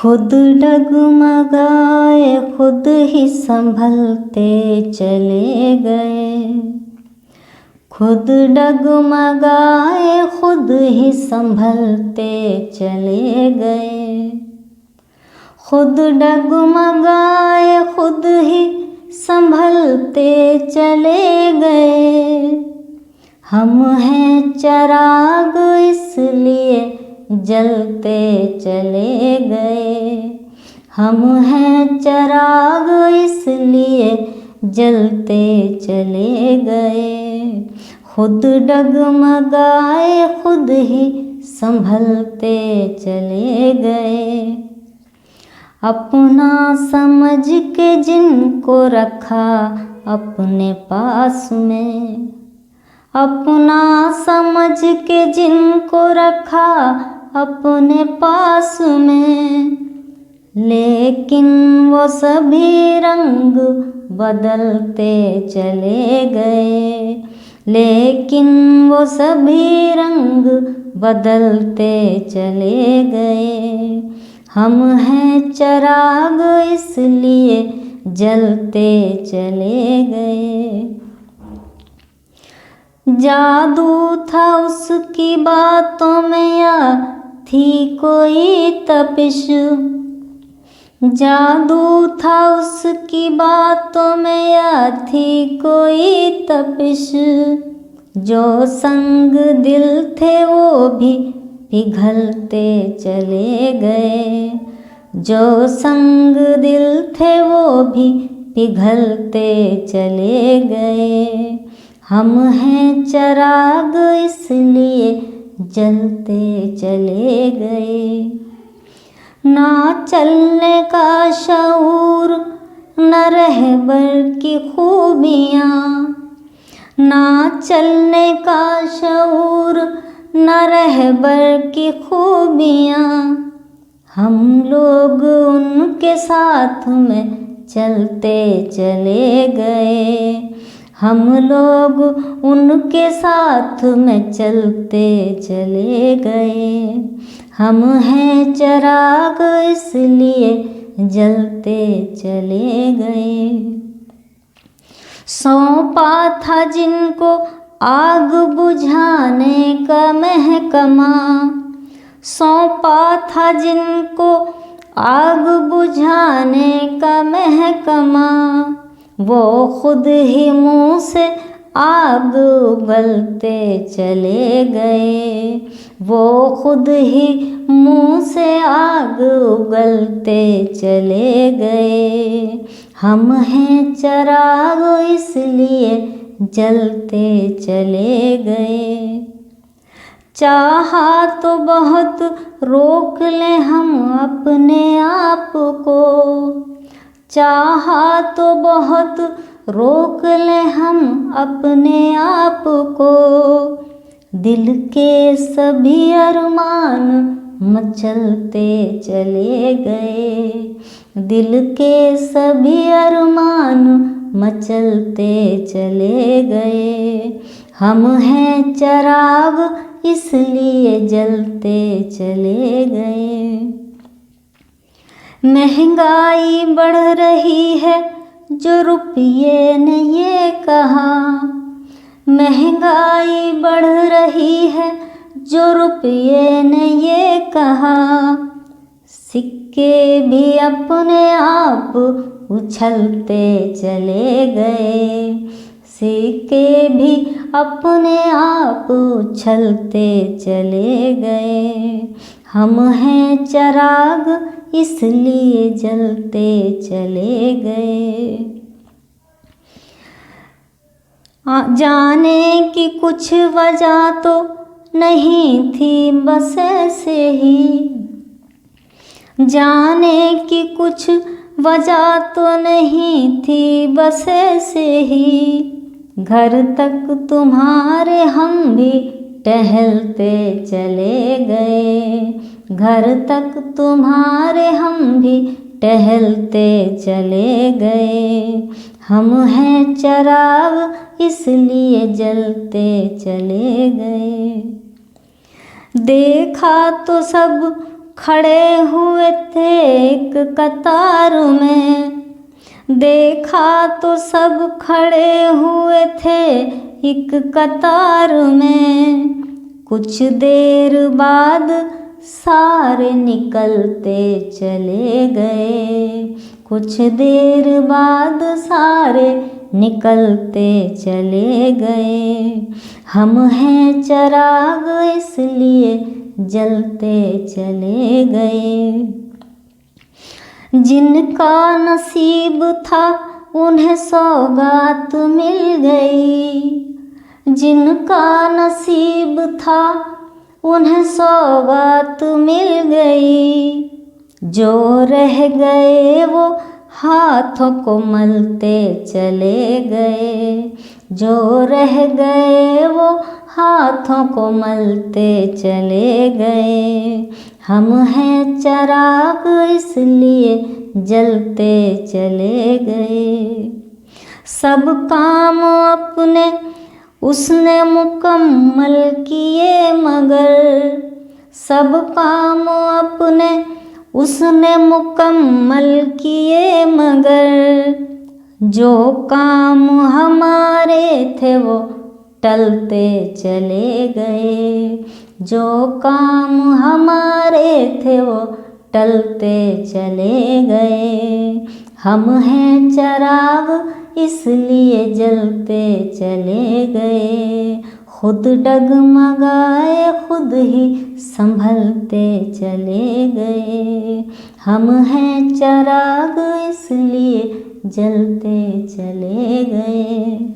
खुद डगमगाए खुद ही संभलते चले गए, खुद डगमगाए खुद ही संभलते चले गए, खुद डगमगाए खुद ही संभलते चले गए। हम हैं चिराग इसलिए जलते चले गए, हम हैं चिराग इसलिए जलते चले गए, खुद डगमगाए खुद ही संभलते चले गए। अपना समझ के जिनको रखा अपने पास में, अपना समझ के जिनको रखा अपने पास में, लेकिन वो सभी रंग बदलते चले गए, लेकिन वो सभी रंग बदलते चले गए। हम हैं चिराग इसलिए जलते चले गए। जादू था उसकी बातों में या थी कोई तपिश, जादू था उसकी बातों में या थी कोई तपिश, जो संग दिल थे वो भी पिघलते चले गए, जो संग दिल थे वो भी पिघलते चले गए। हम हैं चिराग इसलिए जलते चले गए। ना चलने का शऊर न रहबर की खूबियाँ, ना चलने का शऊर न रहबर की खूबियाँ, हम लोग उनके साथ में चलते चले गए, हम लोग उनके साथ में चलते चले गए। हम हैं चिराग इसलिए जलते चले गए। सौंपा था जिनको आग बुझाने का महकमा, सौंपा था जिनको आग बुझाने का महकमा, वो खुद ही मुँह से आग उगलते चले गए, वो खुद ही मुँह से आग उगलते चले गए। हम हैं चिराग इसलिए जलते चले गए। चाहा तो बहुत रोक ले हम अपने आप को, चाहा तो बहुत रोक ले हम अपने आप को, दिल के सभी अरमान मचलते चले गए, दिल के सभी अरमान मचलते चले गए। हम हैं चिराग इसलिए जलते चले गए। महंगाई बढ़ रही है जो रुपये ने ये कहा, महंगाई बढ़ रही है जो रुपये ने ये कहा, सिक्के भी अपने आप उछलते चले गए, सिक्के भी अपने आप उछलते चले गए। हम हैं चिराग इसलिए जलते चले गए। जाने की कुछ वजह तो नहीं थी बस ऐसे ही, जाने की कुछ वजह तो नहीं थी बस ऐसे ही, घर तक तुम्हारे हम भी टहलते चले गए, घर तक तुम्हारे हम भी टहलते चले गए। हम हैं चिराग इसलिए जलते चले गए। देखा तो सब खड़े हुए थे एक कतार में, देखा तो सब खड़े हुए थे एक कतार में। कुछ देर बाद सारे निकलते चले गए, कुछ देर बाद सारे निकलते चले गए। हम हैं चिराग इसलिए जलते चले गए। जिनका नसीब था उन्हें सौगात मिल गई, जिनका नसीब था उन्हें सौगात मिल गई। जो रह गए वो हाथों को मलते चले गए, जो रह गए वो हाथों को मलते चले गए। हम हैं चिराग इसलिए जलते चले गए। सब काम अपने उसने मुकम्मल किए मगर, सब काम अपने उसने मुकम्मल किए मगर, जो काम हमारे थे वो टलते चले गए, जो काम हमारे थे वो टलते चले गए। हम हैं चिराग इसलिए जलते चले गए। खुद डगमगाए खुद ही संभलते चले गए। हम हैं चिराग इसलिए जलते चले गए।